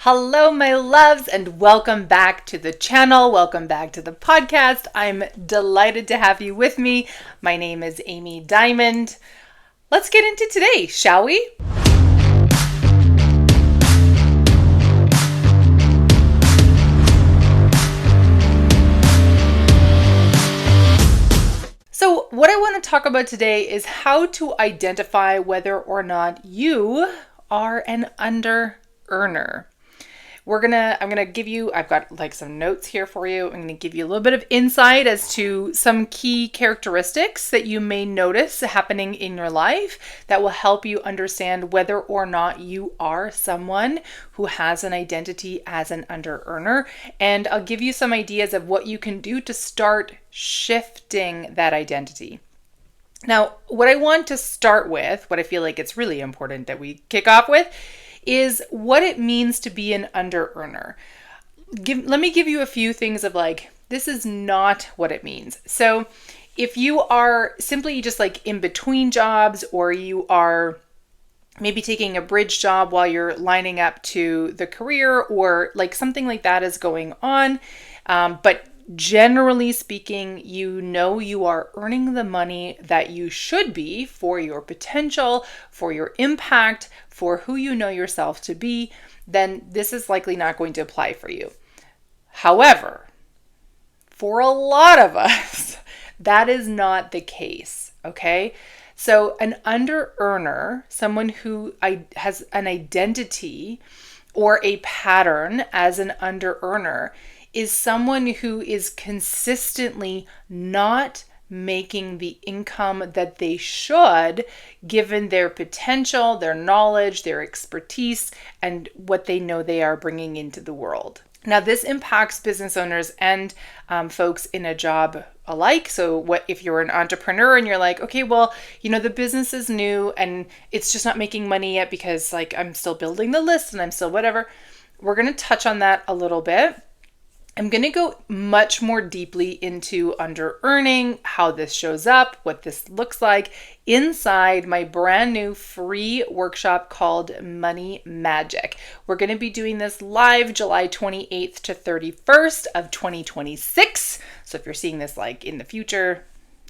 Hello, my loves, and welcome back to the channel. Welcome back to the podcast. I'm delighted to have you with me. My name is Amy Diamond. Let's get into today, shall we? So what I want to talk about today is how to identify whether or not you are an under earner. I'm gonna give you, I've got like some notes here for you. I'm gonna give you a little bit of insight as to some key characteristics that you may notice happening in your life that will help you understand whether or not you are someone who has an identity as an under earner. And I'll give you some ideas of what you can do to start shifting that identity. Now, what I want to start with, what I feel like it's really important that we kick off with, is what it means to be an under earner. Let me give you a few things of like, this is not what it means. So if you are simply just like in between jobs, or you are maybe taking a bridge job while you're lining up to the career, or like something like that is going on, but generally speaking, you know you are earning the money that you should be for your potential, for your impact, for who you know yourself to be, then this is likely not going to apply for you. However, for a lot of us, that is not the case, okay? So an under earner, someone who has an identity or a pattern as an under earner, is someone who is consistently not making the income that they should, given their potential, their knowledge, their expertise, and what they know they are bringing into the world. Now, this impacts business owners and folks in a job alike. So what if you're an entrepreneur and you're like, okay, well, the business is new and it's just not making money yet because like I'm still building the list and I'm still whatever. We're going to touch on that a little bit. I'm going to go much more deeply into under earning, how this shows up, what this looks like inside my brand new free workshop called Money Magic. We're going to be doing this live July 28th to 31st of 2026. So if you're seeing this like in the future,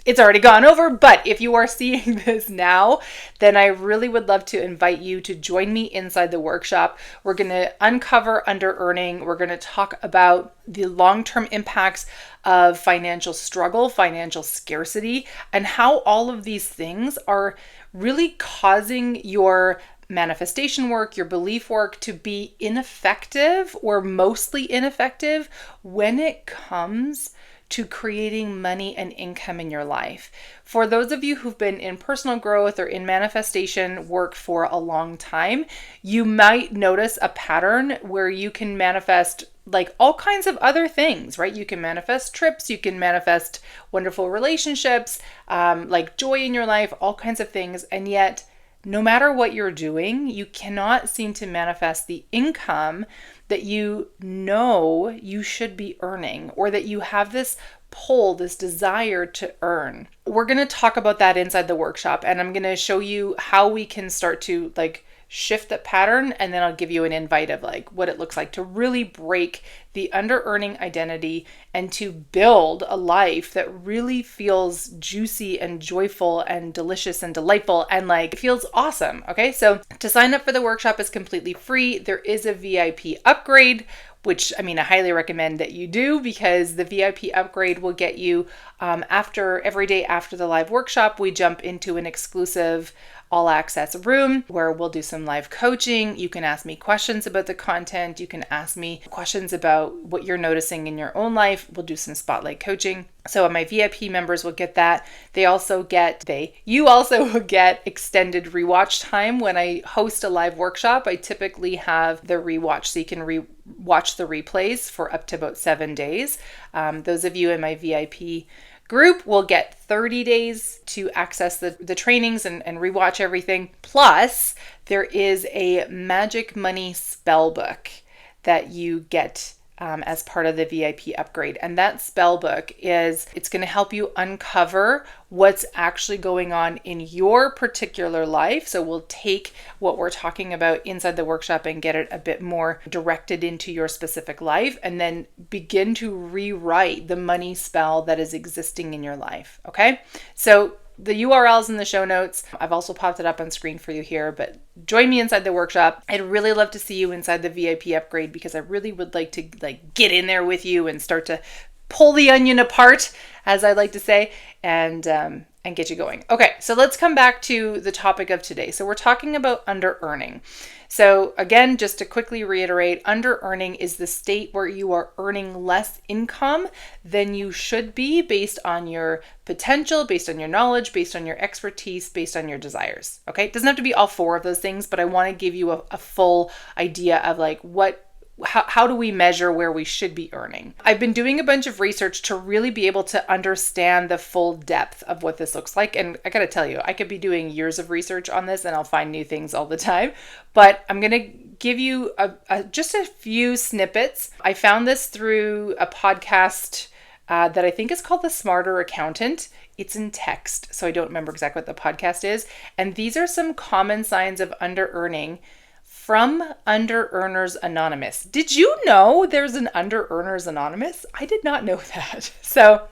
it's already gone over, but if you are seeing this now, then I really would love to invite you to join me inside the workshop. We're going to uncover under earning. We're going to talk about the long-term impacts of financial struggle, financial scarcity, and how all of these things are really causing your manifestation work, your belief work to be ineffective or mostly ineffective when it comes to creating money and income in your life. For those of you who've been in personal growth or in manifestation work for a long time, you might notice a pattern where you can manifest like all kinds of other things, right? You can manifest trips, you can manifest wonderful relationships, like joy in your life, all kinds of things. And yet, no matter what you're doing, you cannot seem to manifest the income that you know you should be earning, or that you have this pull, this desire to earn. We're going to talk about that inside the workshop, and I'm going to show you how we can start to like shift that pattern, and then I'll give you an invite of like what it looks like to really break the under earning identity and to build a life that really feels juicy and joyful and delicious and delightful and like it feels awesome. Okay, so to sign up for the workshop is completely free. There is a VIP upgrade, which I highly recommend that you do, because the VIP upgrade will get you every day after the live workshop, we jump into an exclusive all access room where we'll do some live coaching. You can ask me questions about the content. You can ask me questions about what you're noticing in your own life. We'll do some spotlight coaching. So my VIP members will get that. You also will get extended rewatch time when I host a live workshop. I typically have the rewatch, so you can watch the replays for up to about 7 days. Those of you in my VIP group will get 30 days to access the trainings and rewatch everything. Plus, there is a magic money spell book that you get as part of the VIP upgrade. And that spell book it's going to help you uncover what's actually going on in your particular life. So we'll take what we're talking about inside the workshop and get it a bit more directed into your specific life, and then begin to rewrite the money spell that is existing in your life. Okay? So the URL's in the show notes. I've also popped it up on screen for you here, but join me inside the workshop. I'd really love to see you inside the VIP upgrade, because I really would like to get in there with you and start to pull the onion apart, as I like to say, and get you going. Okay, so let's come back to the topic of today. So we're talking about under earning. So again, just to quickly reiterate, under earning is the state where you are earning less income than you should be based on your potential, based on your knowledge, based on your expertise, based on your desires. Okay, it doesn't have to be all four of those things, but I want to give you a full idea of how do we measure where we should be earning? I've been doing a bunch of research to really be able to understand the full depth of what this looks like. And I got to tell you, I could be doing years of research on this and I'll find new things all the time. But I'm going to give you just a few snippets. I found this through a podcast that I think is called The Smarter Accountant. It's in text, so I don't remember exactly what the podcast is. And these are some common signs of under earning from Under Earners Anonymous. Did you know there's an Under Earners Anonymous? I did not know that. So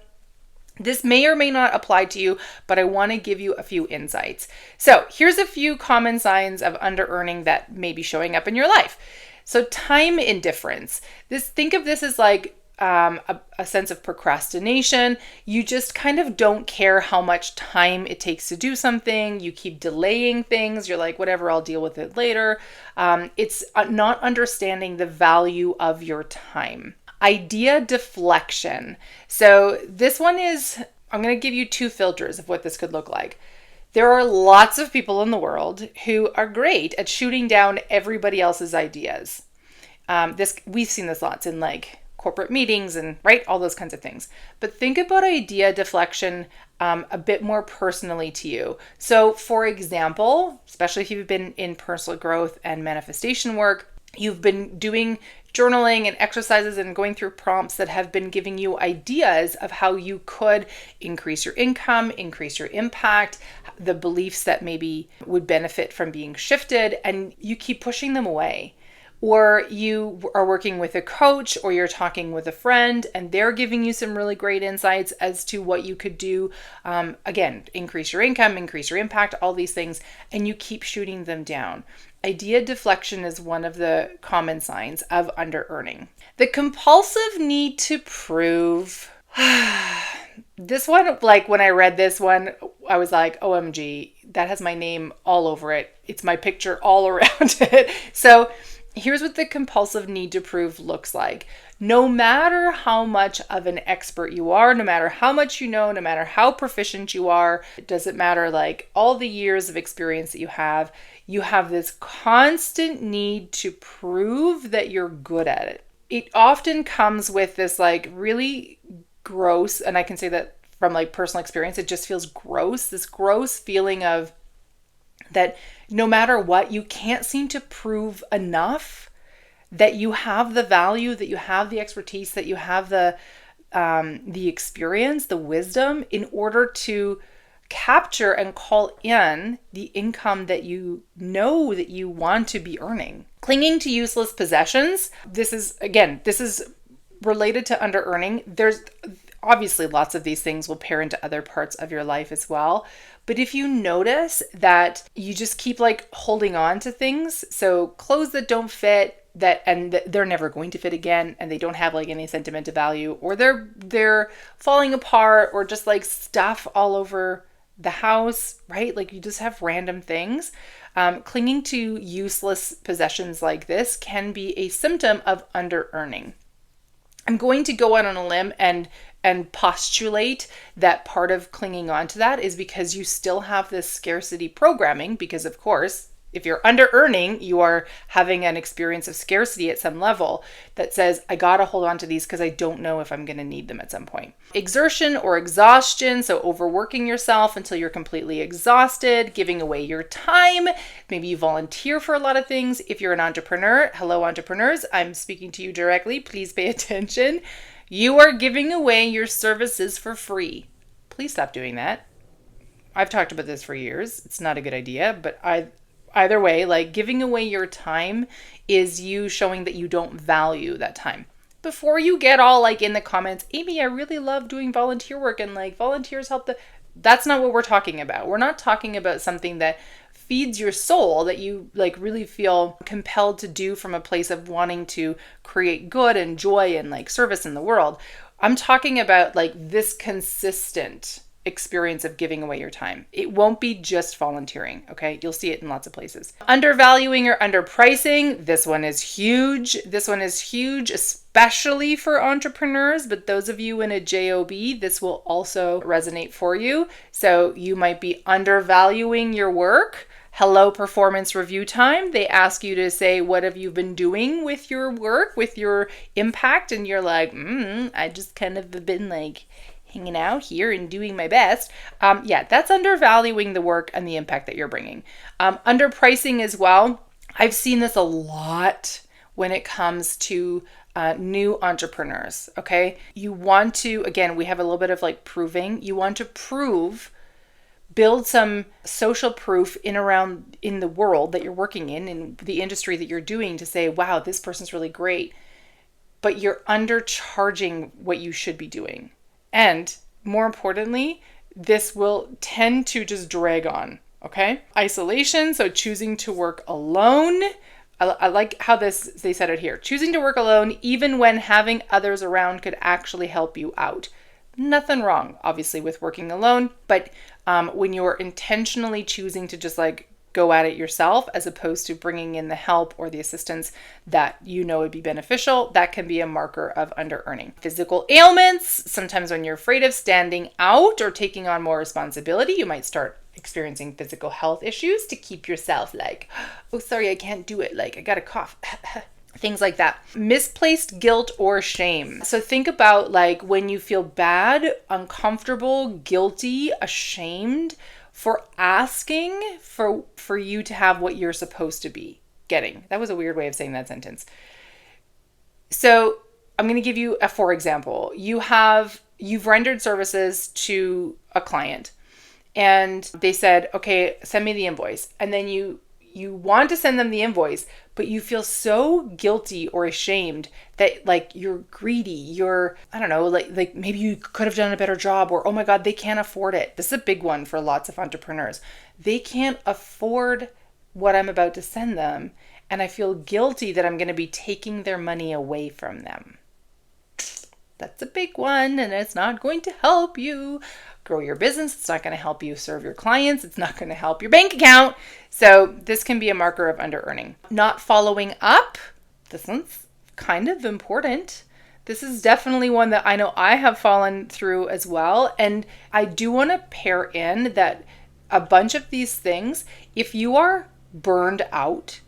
this may or may not apply to you, but I want to give you a few insights. So here's a few common signs of under earning that may be showing up in your life. So time indifference. Think of this as like a sense of procrastination. You just kind of don't care how much time it takes to do something. You keep delaying things. You're like, whatever, I'll deal with it later. It's not understanding the value of your time. Idea deflection. So this one I'm going to give you two filters of what this could look like. There are lots of people in the world who are great at shooting down everybody else's ideas. We've seen this lots in corporate meetings and all those kinds of things. But think about idea deflection a bit more personally to you. So for example, especially if you've been in personal growth and manifestation work, you've been doing journaling and exercises and going through prompts that have been giving you ideas of how you could increase your income, increase your impact, the beliefs that maybe would benefit from being shifted, and you keep pushing them away. Or you are working with a coach, or you're talking with a friend and they're giving you some really great insights as to what you could do. Again, increase your income, increase your impact, all these things, and you keep shooting them down. Idea deflection is one of the common signs of under earning. The compulsive need to prove. This one, when I read this one, I was like, OMG, that has my name all over it. It's my picture all around it. So here's what the compulsive need to prove looks like. No matter how much of an expert you are, no matter how much you know, no matter how proficient you are, it doesn't matter, all the years of experience that you have this constant need to prove that you're good at it. It often comes with this really gross, and I can say that from personal experience, it just feels gross, this gross feeling of that no matter what, you can't seem to prove enough that you have the value, that you have the expertise, that you have the experience, the wisdom in order to capture and call in the income that you know that you want to be earning. Clinging to useless possessions. This is related to under earning. There's obviously lots of these things will pair into other parts of your life as well. But if you notice that you just keep holding on to things, so clothes that don't fit, they're never going to fit again, and they don't have any sentimental value, or they're falling apart, or just stuff all over the house, right? You just have random things. Clinging to useless possessions like this can be a symptom of under earning. I'm going to go out on a limb and postulate that part of clinging on to that is because you still have this scarcity programming, because of course If you're under earning, you are having an experience of scarcity at some level that says, I gotta hold on to these because I don't know if I'm gonna need them at some point. Exertion or exhaustion, so overworking yourself until you're completely exhausted, giving away your time. Maybe you volunteer for a lot of things. If you're an entrepreneur, hello entrepreneurs, I'm speaking to you directly. Please pay attention. You are giving away your services for free. Please stop doing that. I've talked about this for years. It's not a good idea, but either way, like giving away your time is you showing that you don't value that time. Before you get all like in the comments, Amy, I really love doing volunteer work and like volunteers help that's not what we're talking about. We're not talking about something that feeds your soul, that you like really feel compelled to do from a place of wanting to create good and joy and like service in the world. I'm talking about like this consistent experience of giving away your time. It won't be just volunteering, okay? You'll see it in lots of places. Undervaluing or underpricing, this one is huge. This one is huge, especially for entrepreneurs, but those of you in a JOB, this will also resonate for you. So you might be undervaluing your work. Hello, performance review time. They ask you to say, what have you been doing with your work, with your impact? And you're like, I just kind of been like hanging out here and doing my best. That's undervaluing the work and the impact that you're bringing. Underpricing as well. I've seen this a lot when it comes to new entrepreneurs, okay? You want to, again, we have a little bit of like proving. You want to build some social proof in the world that you're working in the industry that you're doing to say, wow, this person's really great. But you're undercharging what you should be doing. And more importantly, this will tend to just drag on, okay? Isolation, so choosing to work alone. I like how they said it here. Choosing to work alone, even when having others around could actually help you out. Nothing wrong, obviously, with working alone, but when you're intentionally choosing to just like go at it yourself, as opposed to bringing in the help or the assistance that you know would be beneficial, that can be a marker of under-earning. Physical ailments, sometimes when you're afraid of standing out or taking on more responsibility, you might start experiencing physical health issues to keep yourself like, oh, sorry, I can't do it. Like, I got a cough. Things like that. Misplaced guilt or shame. So think about like when you feel bad, uncomfortable, guilty, ashamed for asking for you to have what you're supposed to be getting. That was a weird way of saying that sentence. So I'm going to give you a for example. You've rendered services to a client and they said, okay, send me the invoice. And then you want to send them the invoice, but you feel so guilty or ashamed that like you're greedy, I don't know, like maybe you could have done a better job, or oh my God, they can't afford it. This is a big one for lots of entrepreneurs. They can't afford what I'm about to send them. And I feel guilty that I'm going to be taking their money away from them. That's a big one, and it's not going to help you grow your business. It's not going to help you serve your clients. It's not going to help your bank account. So this can be a marker of under-earning. Not following up. This one's kind of important. This is definitely one that I know I have fallen through as well. And I do want to pair in that a bunch of these things, if you are burned out,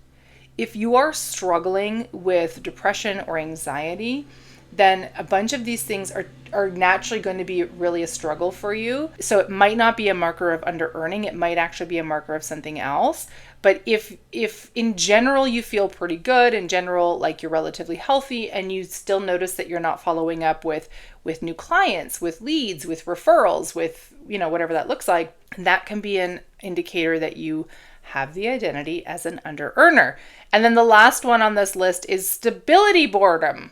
if you are struggling with depression or anxiety, then a bunch of these things are naturally going to be really a struggle for you. So it might not be a marker of under-earning. It might actually be a marker of something else. But if in general you feel pretty good, in general, like you're relatively healthy, and you still notice that you're not following up with new clients, with leads, with referrals, with, whatever that looks like, that can be an indicator that you have the identity as an under-earner. And then the last one on this list is stability boredom.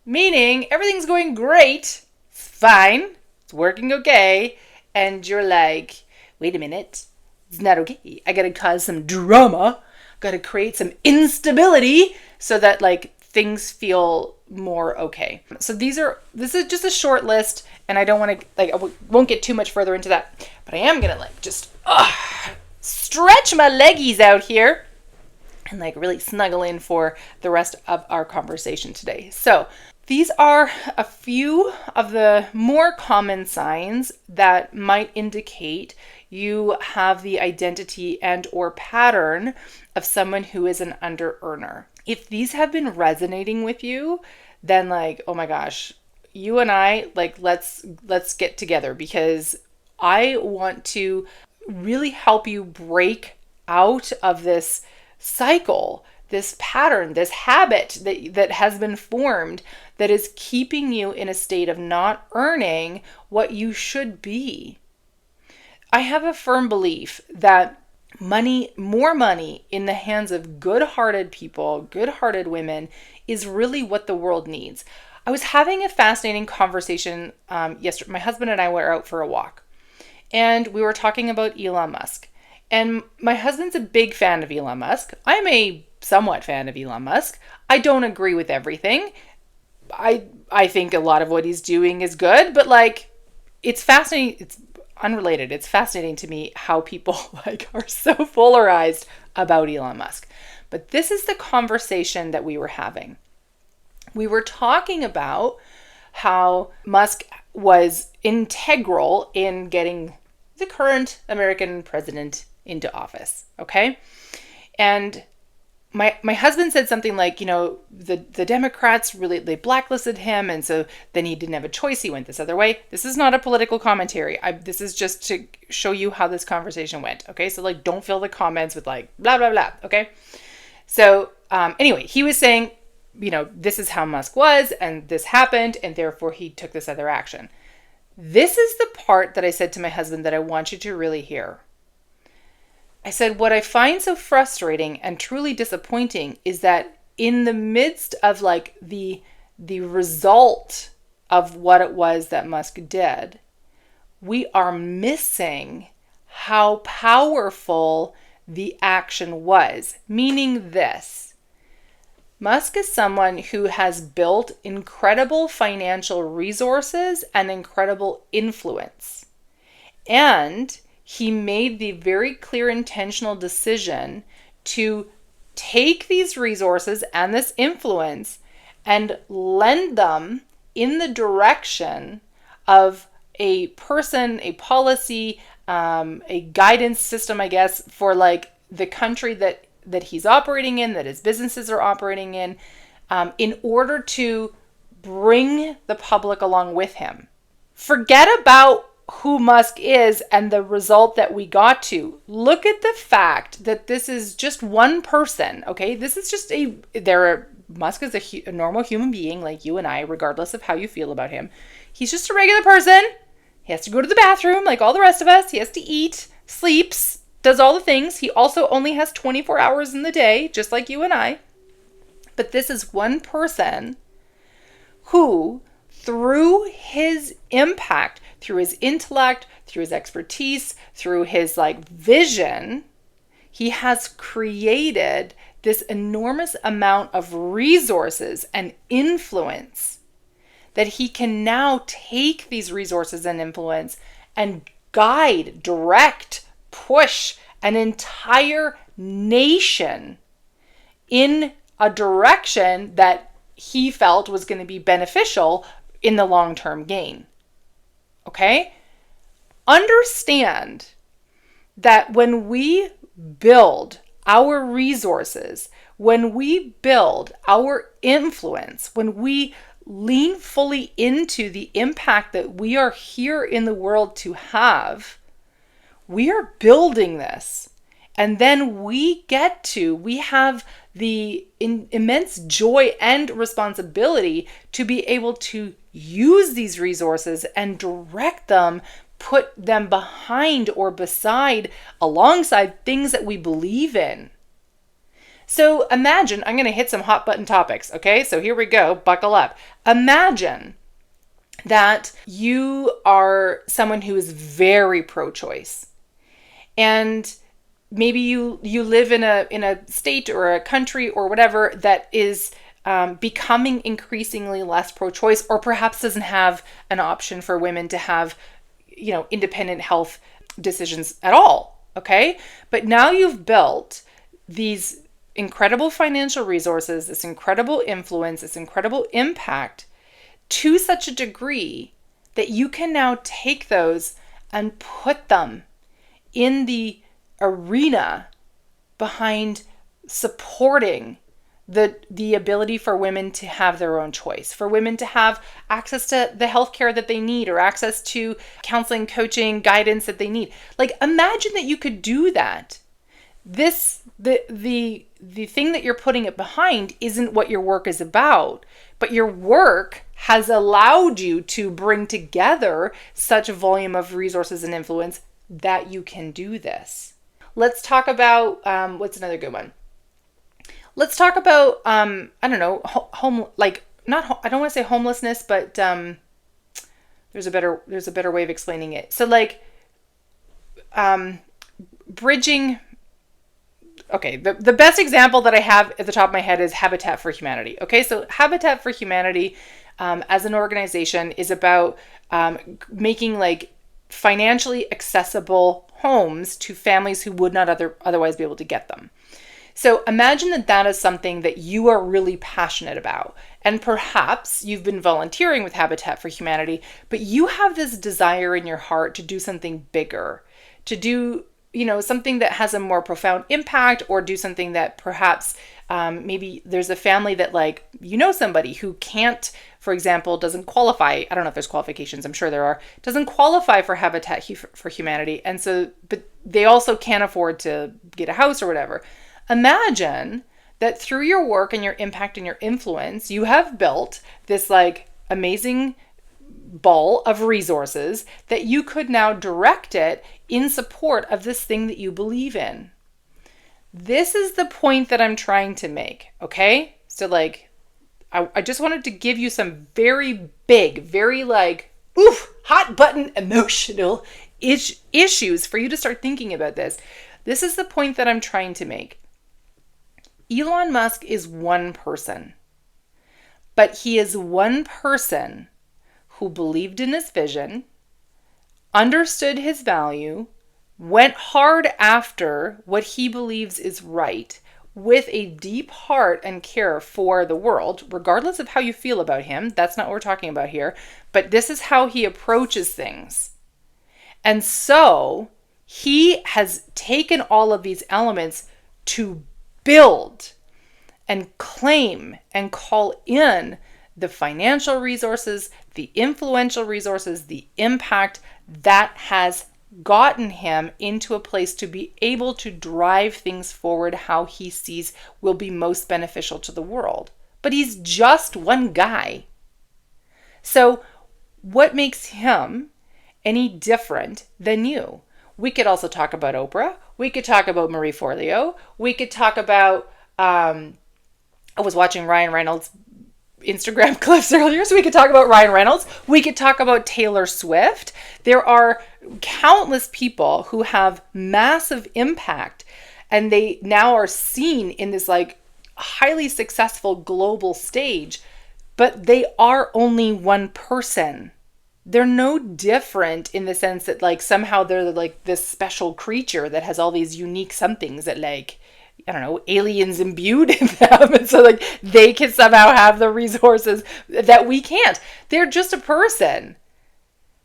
Meaning everything's going great, it's fine, it's working okay, and you're like, wait a minute, it's not okay. I gotta cause some drama, gotta create some instability so that like things feel more okay. So this is just a short list, and I don't want to I won't get too much further into that, but I am gonna just stretch my leggies out here and like really snuggle in for the rest of our conversation today. So these are a few of the more common signs that might indicate you have the identity and or pattern of someone who is an under earner. If these have been resonating with you, then like, oh my gosh, you and I, like, let's get together, because I want to really help you break out of this cycle, this pattern, this habit that has been formed that is keeping you in a state of not earning what you should be. I have a firm belief that more money in the hands of good-hearted people, good-hearted women, is really what the world needs. I was having a fascinating conversation yesterday. My husband and I were out for a walk, and we were talking about Elon Musk. And my husband's a big fan of Elon Musk. I'm a somewhat fan of Elon Musk. I don't agree with everything. I think a lot of what he's doing is good, but like, it's fascinating. It's unrelated. It's fascinating to me how people like are so polarized about Elon Musk. But this is the conversation that we were having. We were talking about how Musk was integral in getting the current American president into office, okay? And my husband said something like, the Democrats really, they blacklisted him, and so then he didn't have a choice. He went this other way. This is not a political commentary. This is just to show you how this conversation went, okay? So like, don't fill the comments with like, blah, blah, blah, okay? So anyway, he was saying, this is how Musk was, and this happened, and therefore he took this other action. This is the part that I said to my husband that I want you to really hear. I said, what I find so frustrating and truly disappointing is that in the midst of like the result of what it was that Musk did, we are missing how powerful the action was. Meaning this: Musk is someone who has built incredible financial resources and incredible influence. And he made the very clear intentional decision to take these resources and this influence and lend them in the direction of a person, a policy, a guidance system, I guess, for like the country that he's operating in, that his businesses are operating in order to bring the public along with him. Forget about who Musk is and the result that we got to. Look at the fact that this is just one person, okay? This is just Musk is a normal human being like you and I, regardless of how you feel about him. He's just a regular person. He has to go to the bathroom like all the rest of us. He has to eat, sleeps, does all the things. He also only has 24 hours in the day, just like you and I. But this is one person who, through his impact, through his intellect, through his expertise, through his like vision, he has created this enormous amount of resources and influence that he can now take these resources and influence and guide, direct, push an entire nation in a direction that he felt was going to be beneficial in the long-term gain. Okay? Understand that when we build our resources, when we build our influence, when we lean fully into the impact that we are here in the world to have, we are building this. And then we have the immense joy and responsibility to be able to use these resources and direct them, put them behind or beside, alongside things that we believe in. So imagine, I'm going to hit some hot button topics, okay? So here we go, buckle up. Imagine that you are someone who is very pro-choice, and maybe you live in a state or a country or whatever that is becoming increasingly less pro-choice, or perhaps doesn't have an option for women to have, independent health decisions at all. Okay. But now you've built these incredible financial resources, this incredible influence, this incredible impact to such a degree that you can now take those and put them in the arena behind supporting the ability for women to have their own choice, for women to have access to the healthcare that they need or access to counseling, coaching, guidance that they need. Like, imagine that you could do that. The thing that you're putting it behind isn't what your work is about, but your work has allowed you to bring together such a volume of resources and influence that you can do this. Let's talk about, what's another good one? Let's talk about, I don't know, I don't want to say homelessness, but there's a better way of explaining it. So like, bridging. Okay, the best example that I have at the top of my head is Habitat for Humanity. Okay, so Habitat for Humanity, as an organization, is about making like financially accessible homes to families who would not otherwise be able to get them. So imagine that is something that you are really passionate about. And perhaps you've been volunteering with Habitat for Humanity, but you have this desire in your heart to do something bigger, to do, something that has a more profound impact, or do something that perhaps maybe there's a family that somebody who can't, for example, doesn't qualify. I don't know if there's qualifications. I'm sure there are. Doesn't qualify for Habitat for Humanity. And so, but they also can't afford to get a house or whatever. Imagine that through your work and your impact and your influence, you have built this amazing ball of resources that you could now direct it in support of this thing that you believe in. This is the point that I'm trying to make, okay? So I just wanted to give you some very big, very hot button emotional issues for you to start thinking about this. This is the point that I'm trying to make. Elon Musk is one person, but he is one person who believed in his vision, understood his value, went hard after what he believes is right, with a deep heart and care for the world, regardless of how you feel about him. That's not what we're talking about here, but this is how he approaches things. And so he has taken all of these elements to build and claim and call in the financial resources, the influential resources, the impact that has gotten him into a place to be able to drive things forward how he sees will be most beneficial to the world. But he's just one guy. So what makes him any different than you? We could also talk about Oprah. We could talk about Marie Forleo. We could talk about, I was watching Ryan Reynolds' Instagram clips earlier, so we could talk about Ryan Reynolds. We could talk about Taylor Swift. There are countless people who have massive impact, and they now are seen in this highly successful global stage, but they are only one person. They're no different in the sense that somehow they're this special creature that has all these unique somethings that I don't know, aliens imbued in them. And so they can somehow have the resources that we can't. They're just a person.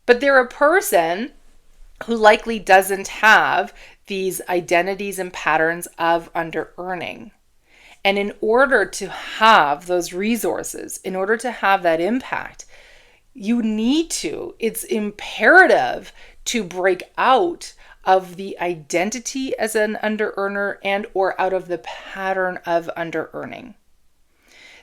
But they're a person who likely doesn't have these identities and patterns of under-earning. And in order to have those resources, in order to have that impact, it's imperative to break out of the identity as an under-earner and or out of the pattern of under-earning.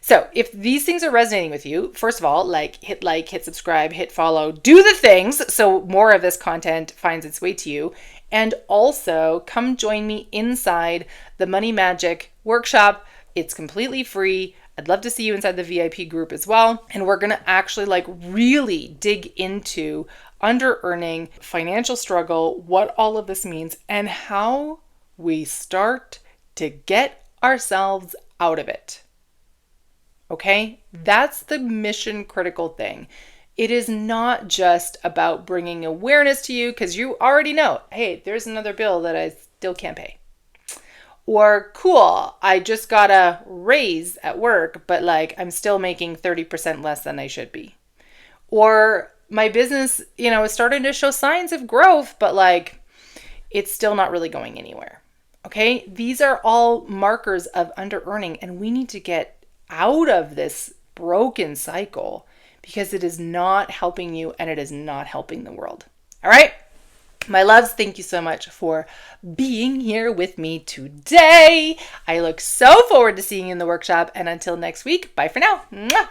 So if these things are resonating with you, first of all, hit subscribe, hit follow, do the things so more of this content finds its way to you. And also come join me inside the Money Magic workshop. It's completely free. I'd love to see you inside the VIP group as well. And we're going to actually really dig into under-earning, financial struggle, what all of this means, and how we start to get ourselves out of it. Okay? That's the mission critical thing. It is not just about bringing awareness to you because you already know, hey, there's another bill that I still can't pay. Or cool, I just got a raise at work, but like I'm still making 30% less than I should be. Or my business, is starting to show signs of growth, but like it's still not really going anywhere. Okay? These are all markers of under earning, and we need to get out of this broken cycle because it is not helping you and it is not helping the world. All right? My loves, thank you so much for being here with me today. I look so forward to seeing you in the workshop. And until next week, bye for now. Mwah!